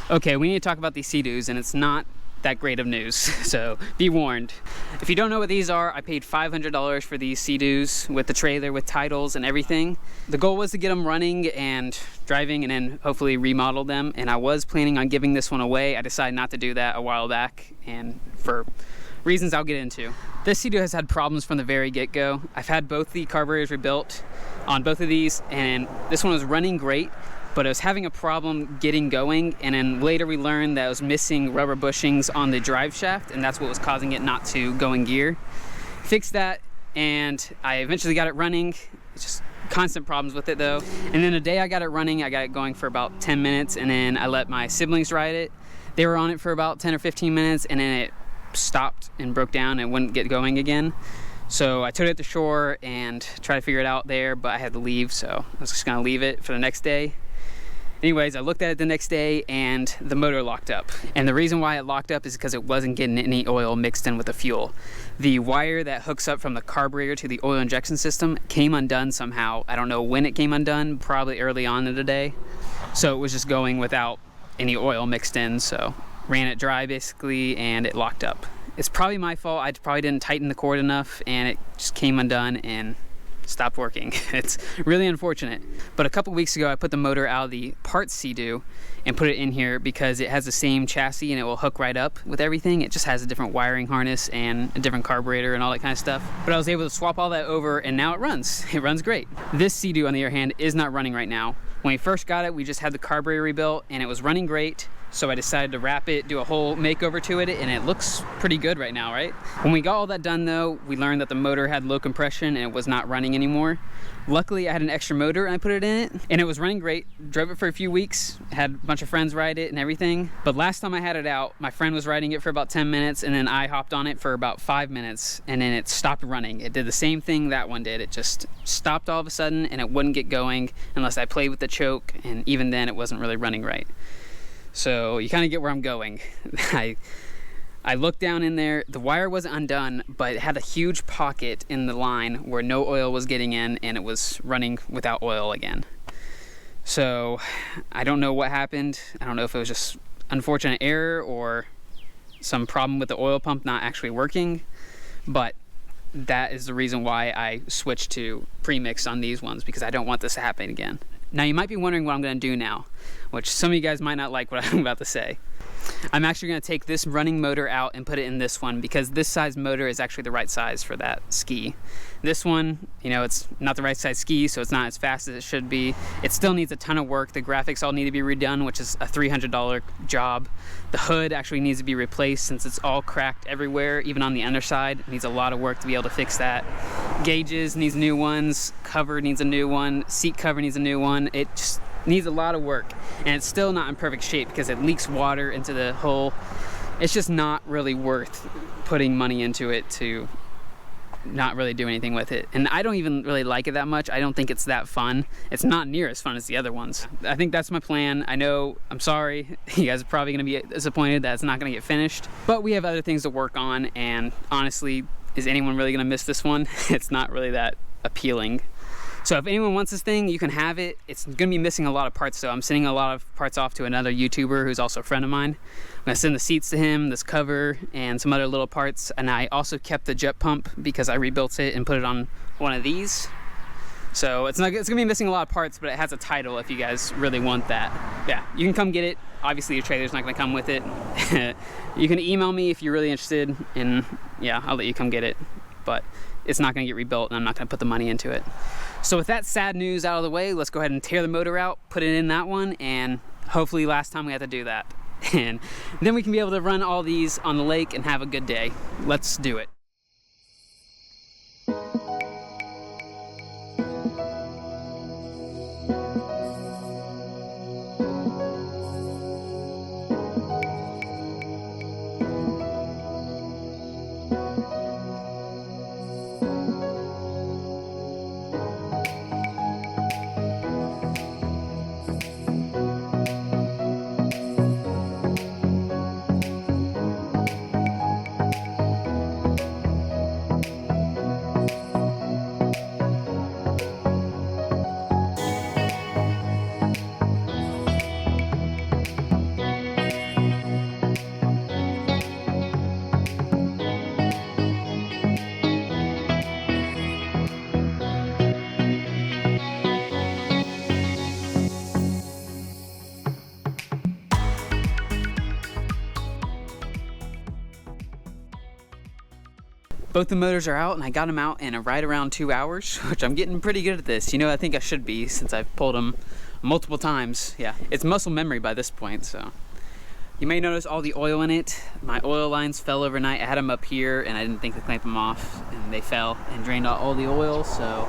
Okay, we need to talk about these SeaDoos, and it's not that great of news, so be warned. If you don't know what these are, I paid $500 for these SeaDoos with the trailer, with titles and everything. The goal was to get them running and driving and then hopefully remodel them, and I was planning on giving this one away. I decided not to do that a while back, and for reasons I'll get into. This SeaDoo has had problems from the very get-go. I've had both the carburetors rebuilt on both of these, and this one was running great, but it was having a problem getting going, and then later we learned that it was missing rubber bushings on the drive shaft, and that's what was causing it not to go in gear. Fixed that, and I eventually got it running. It's just constant problems with it though. And then the day I got it running, I got it going for about 10 minutes, and then I let my siblings ride it. They were on it for about 10 or 15 minutes, and then it stopped and broke down and wouldn't get going again. So I took it to shore and tried to figure it out there, but I had to leave, so I was just gonna leave it for the next day. Anyways, I looked at it the next day and the motor locked up. And the reason why it locked up is because it wasn't getting any oil mixed in with the fuel. The wire that hooks up from the carburetor to the oil injection system came undone somehow. I don't know when it came undone, probably early on in the day. So it was just going without any oil mixed in, so ran it dry basically, and it locked up. It's probably my fault. I probably didn't tighten the cord enough, and it just came undone and stopped working. It's really unfortunate. But a couple weeks ago, I put the motor out of the parts SeaDoo and put it in here because it has the same chassis and it will hook right up with everything. It just has a different wiring harness and a different carburetor and all that kind of stuff. But I was able to swap all that over, and now it runs. It runs great. This SeaDoo, on the other hand, is not running right now. When we first got it, we just had the carburetor rebuilt and it was running great. So I decided to wrap it, do a whole makeover to it, and it looks pretty good right now, right? When we got all that done though, we learned that the motor had low compression and it was not running anymore. Luckily, I had an extra motor and I put it in it, and it was running great. Drove it for a few weeks, had a bunch of friends ride it and everything. But last time I had it out, my friend was riding it for about 10 minutes, and then I hopped on it for about 5 minutes, and then it stopped running. It did the same thing that one did. It just stopped all of a sudden, and it wouldn't get going unless I played with the choke, and even then it wasn't really running right. So you kind of get where I'm going. I looked down in there, the wire wasn't undone, but it had a huge pocket in the line where no oil was getting in, and it was running without oil again. So I don't know what happened. I don't know if it was just unfortunate error or some problem with the oil pump not actually working, but that is the reason why I switched to pre-mix on these ones, because I don't want this to happen again. Now you might be wondering what I'm going to do now, which some of you guys might not like what I'm about to say. I'm actually going to take this running motor out and put it in this one, because this size motor is actually the right size for that ski. This one, you know, it's not the right size ski, so it's not as fast as it should be. It still needs a ton of work. The graphics all need to be redone, which is a $300 job. The hood actually needs to be replaced since it's all cracked everywhere, even on the underside. It needs a lot of work to be able to fix that. Gauges needs new ones, cover needs a new one, seat cover needs a new one. It just needs a lot of work, and it's still not in perfect shape because it leaks water into the hull. It's just not really worth putting money into it to not really do anything with it. And I don't even really like it that much. I don't think it's that fun. It's not near as fun as the other ones. I think that's my plan. I know, I'm sorry, you guys are probably gonna be disappointed that it's not gonna get finished, but we have other things to work on, and honestly, is anyone really gonna miss this one? It's not really that appealing. So if anyone wants this thing, you can have it. It's gonna be missing a lot of parts, so I'm sending a lot of parts off to another YouTuber who's also a friend of mine. I'm gonna send the seats to him, this cover, and some other little parts. And I also kept the jet pump because I rebuilt it and put it on one of these. So it's gonna be missing a lot of parts, but it has a title if you guys really want that. Yeah, you can come get it. Obviously your trailer's not gonna come with it. You can email me if you're really interested, and yeah, I'll let you come get it. But it's not gonna get rebuilt, and I'm not gonna put the money into it. So with that sad news out of the way, let's go ahead and tear the motor out, put it in that one, and hopefully last time we have to do that. And then we can be able to run all these on the lake and have a good day. Let's do it. Both the motors are out, and I got them out in right around 2 hours, which I'm getting pretty good at this. You know, I think I should be, since I've pulled them multiple times. Yeah, it's muscle memory by this point, so. You may notice all the oil in it. My oil lines fell overnight. I had them up here, and I didn't think to clamp them off, and they fell and drained out all the oil, so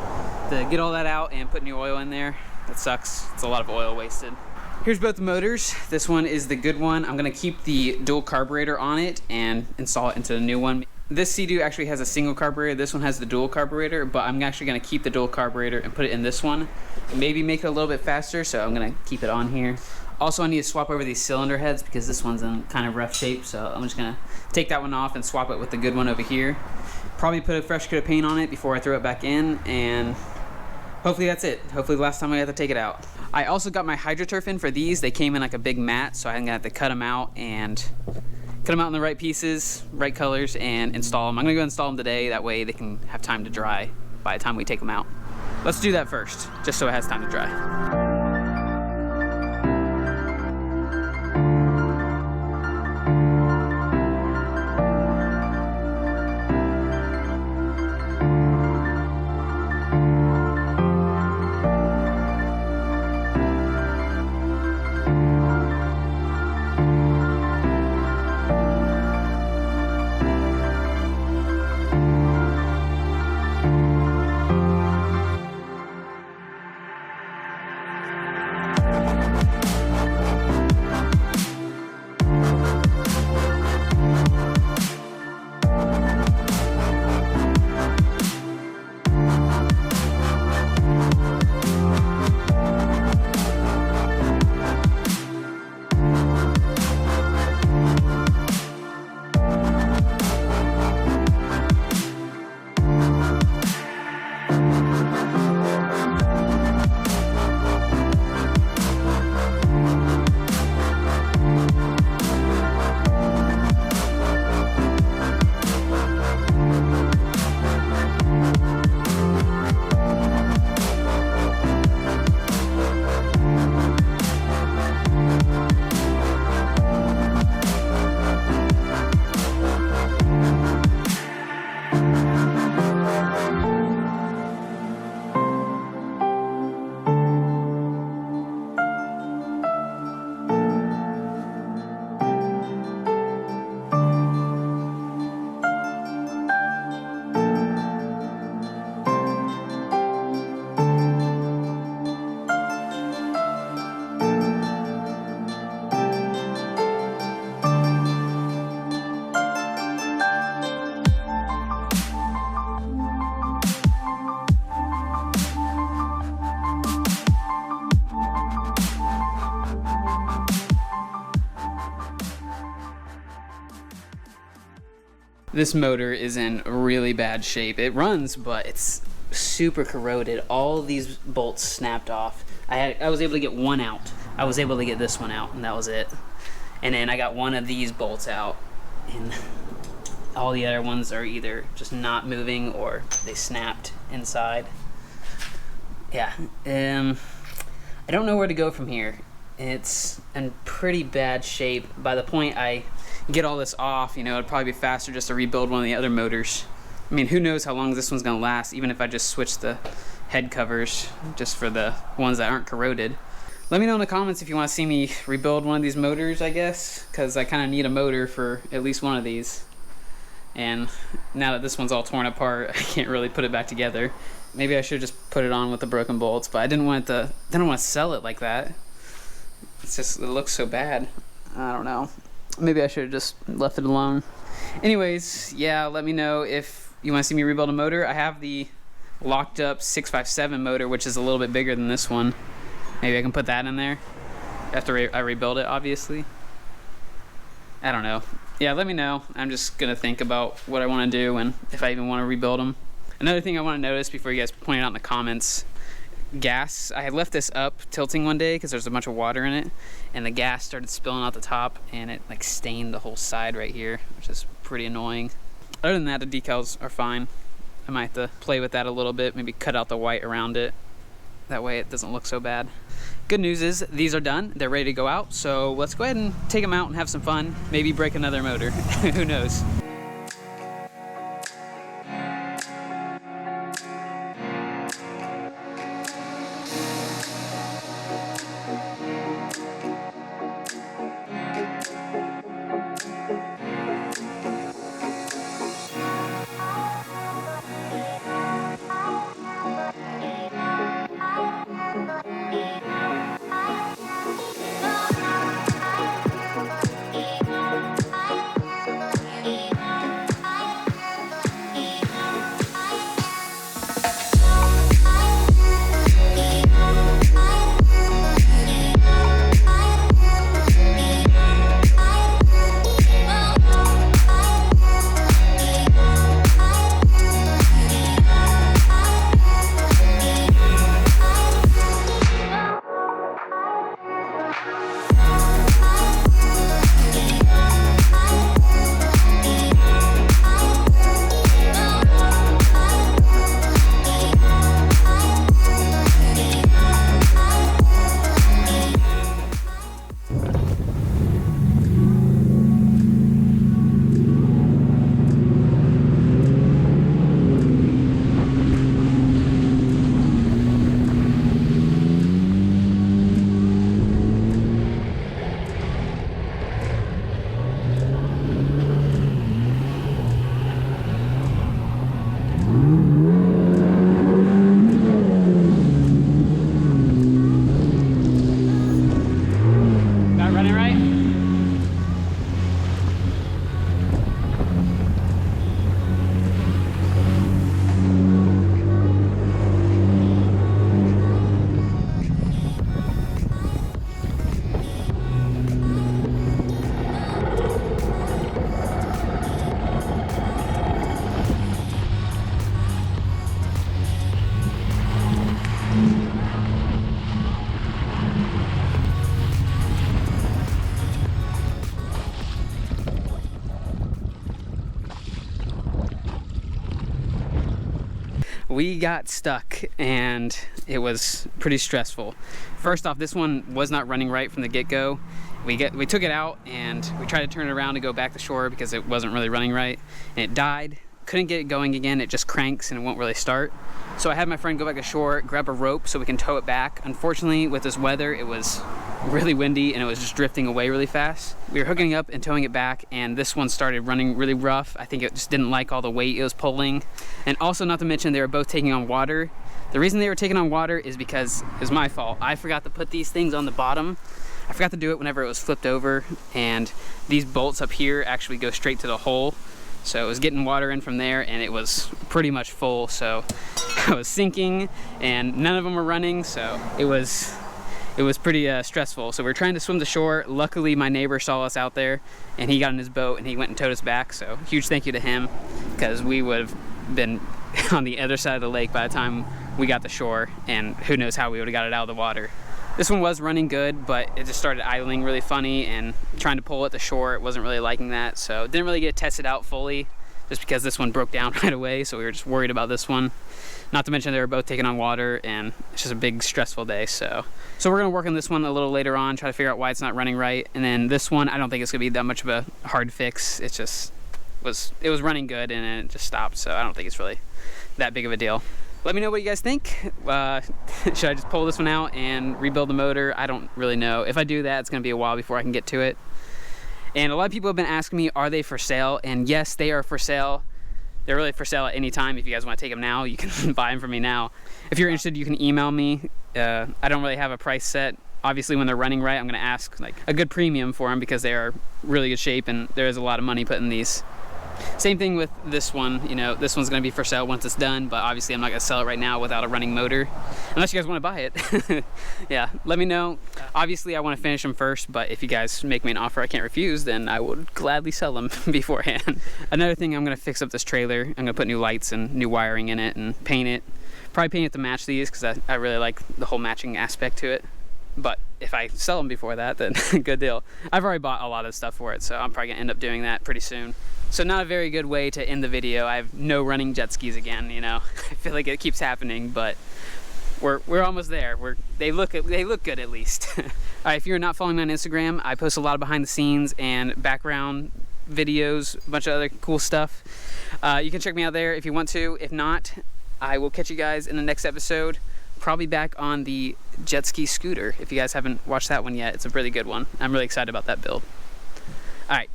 to get all that out and put new oil in there, that sucks. It's a lot of oil wasted. Here's both the motors. This one is the good one. I'm gonna keep the dual carburetor on it and install it into the new one. This SeaDoo actually has a single carburetor. This one has the dual carburetor, but I'm actually gonna keep the dual carburetor and put it in this one. Maybe make it a little bit faster, so I'm gonna keep it on here. Also, I need to swap over these cylinder heads because this one's in kind of rough shape, so I'm just gonna take that one off and swap it with the good one over here. Probably put a fresh coat of paint on it before I throw it back in, and hopefully that's it. Hopefully the last time I have to take it out. I also got my HydroTurf in for these. They came in like a big mat, so I'm gonna have to cut them out and cut them out in the right pieces, right colors, and install them. I'm gonna go install them today. That way they can have time to dry by the time we take them out. Let's do that first, just so it has time to dry. This motor is in really bad shape. It runs, but it's super corroded. All of these bolts snapped off. I was able to get one out. I was able to get this one out, and that was it. And then I got one of these bolts out, and all the other ones are either just not moving or they snapped inside. Yeah, I don't know where to go from here. It's in pretty bad shape. By the point I get all this off, you know, it'd probably be faster just to rebuild one of the other motors. I mean, who knows how long this one's gonna last, even if I just switch the head covers just for the ones that aren't corroded. Let me know in the comments if you want to see me rebuild one of these motors, I guess, because I kind of need a motor for at least one of these. And now that this one's all torn apart, I can't really put it back together. Maybe I should just put it on with the broken bolts, but I didn't want to sell it like that. It's just, it looks so bad. I don't know. Maybe I should have just left it alone. Anyways, yeah, let me know if you want to see me rebuild a motor. I have the locked up 657 motor, which is a little bit bigger than this one. Maybe I can put that in there after I rebuild it, obviously. I don't know. Yeah, let me know. I'm just going to think about what I want to do and if I even want to rebuild them. Another thing I want to notice before you guys point it out in the comments, gas. I had left this up tilting one day because there's a bunch of water in it, and the gas started spilling out the top, and it like stained the whole side right here, which is pretty annoying. Other than that, the decals are fine. I might have to play with that a little bit, maybe cut out the white around it. That way it doesn't look so bad. Good news is these are done. They're ready to go out, so let's go ahead and take them out and have some fun. Maybe break another motor. Who knows? we got stuck and it was pretty stressful. First off, this one was not running right from the get-go. We took it out and we tried to turn it around to go back to shore because it wasn't really running right, and it died. Couldn't get it going again. It just cranks and it won't really start. So I had my friend go back ashore, grab a rope so we can tow it back. Unfortunately, with this weather, it was really windy and it was just drifting away really fast. We were hooking it up and towing it back, and this one started running really rough. I think it just didn't like all the weight it was pulling. And also, not to mention, they were both taking on water. The reason they were taking on water is because it was my fault. I forgot to put these things on the bottom. I forgot to do it whenever it was flipped over, and these bolts up here actually go straight to the hole. So it was getting water in from there, and it was pretty much full, so I was sinking and none of them were running, so it was pretty stressful. So we were trying to swim to shore. Luckily my neighbor saw us out there and he got in his boat and he went and towed us back, so huge thank you to him, because we would have been on the other side of the lake by the time we got to shore, and who knows how we would have got it out of the water. This one was running good, but it just started idling really funny, and trying to pull it to shore, it wasn't really liking that, so didn't really get tested out fully, just because this one broke down right away, so we were just worried about this one. Not to mention they were both taking on water, and it's just a big stressful day, so we're gonna work on this one a little later on, try to figure out why it's not running right, and then this one, I don't think it's gonna be that much of a hard fix. It was running good, and then it just stopped, so I don't think it's really that big of a deal. Let me know what you guys think. Should I just pull this one out and rebuild the motor? I don't really know. If I do that, it's gonna be a while before I can get to it. And a lot of people have been asking me, are they for sale? And yes, they are for sale. They're really for sale at any time. If you guys wanna take them now, you can buy them from me now. If you're interested, you can email me. I don't really have a price set. Obviously, when they're running right, I'm gonna ask like a good premium for them, because they are really good shape and there is a lot of money put in these. Same thing with this one, you know, this one's gonna be for sale once it's done, but obviously I'm not gonna sell it right now without a running motor, unless you guys wanna buy it. Yeah, let me know. Obviously I wanna finish them first, but if you guys make me an offer I can't refuse, then I would gladly sell them beforehand. Another thing, I'm gonna fix up this trailer. I'm gonna put new lights and new wiring in it and paint it. Probably paint it to match these, because I really like the whole matching aspect to it. But if I sell them before that, then good deal. I've already bought a lot of stuff for it, so I'm probably gonna end up doing that pretty soon. So not a very good way to end the video. I have no running jet skis again, you know. I feel like it keeps happening, but we're almost there. They look good at least. All right, if you're not following me on Instagram, I post a lot of behind the scenes and background videos, a bunch of other cool stuff. You can check me out there if you want to. If not, I will catch you guys in the next episode. Probably back on the jet ski scooter. If you guys haven't watched that one yet, it's a really good one. I'm really excited about that build. All right,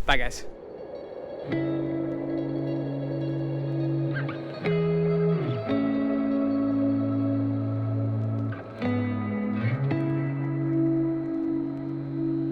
bye guys.